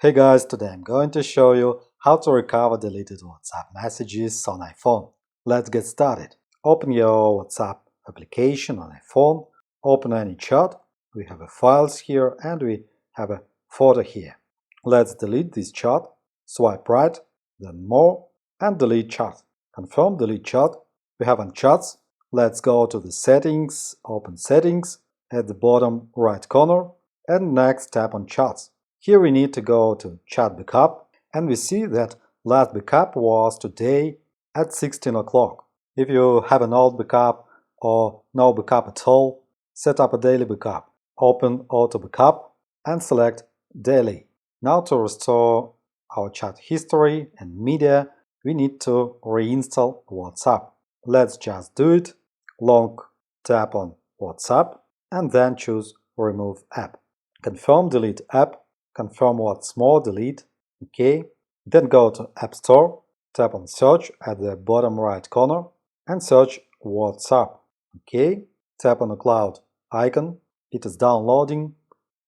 Hey guys, today I'm going to show you how to recover deleted WhatsApp messages on iPhone. Let's get started. Open your WhatsApp application on iPhone, open any chat. We have a files here and we have a photo here. Let's delete this chat, swipe right, then more, and delete chat. Confirm delete chat. We have on chats. Let's go to the settings, open settings at the bottom right corner, and next tap on chats. Here we need to go to chat backup, and we see that last backup was today at 16 o'clock. If you have an old backup or no backup at all, set up a daily backup. Open auto backup and select daily. Now to restore our chat history and media, we need to reinstall WhatsApp. Let's just do it. Long tap on WhatsApp and then choose remove app. Confirm delete app. Confirm what's more, delete, OK. Then go to App Store, tap on Search at the bottom right corner and search WhatsApp, OK. Tap on the cloud icon, it is downloading,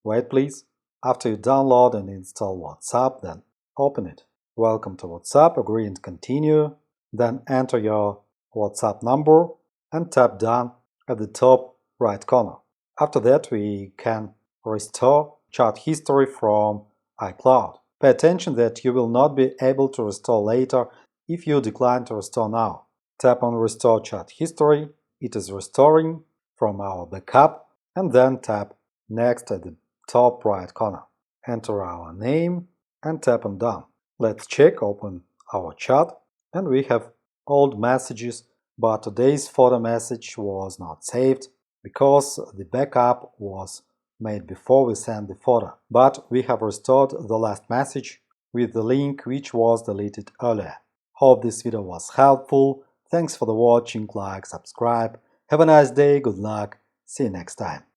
wait please. After you download and install WhatsApp, then open it. Welcome to WhatsApp, agree and continue, then enter your WhatsApp number and tap Done at the top right corner. After that we can restore chat history from iCloud. Pay attention that you will not be able to restore later if you decline to restore now. Tap on Restore Chat History, it is restoring from our backup, and then tap Next at the top right corner. Enter our name and tap on Done. Let's check, open our chat, and we have old messages, but today's photo message was not saved because the backup was made before we sent the photo. But we have restored the last message with the link which was deleted earlier. Hope this video was helpful. Thanks for the watching, like, subscribe. Have a nice day, good luck, see you next time.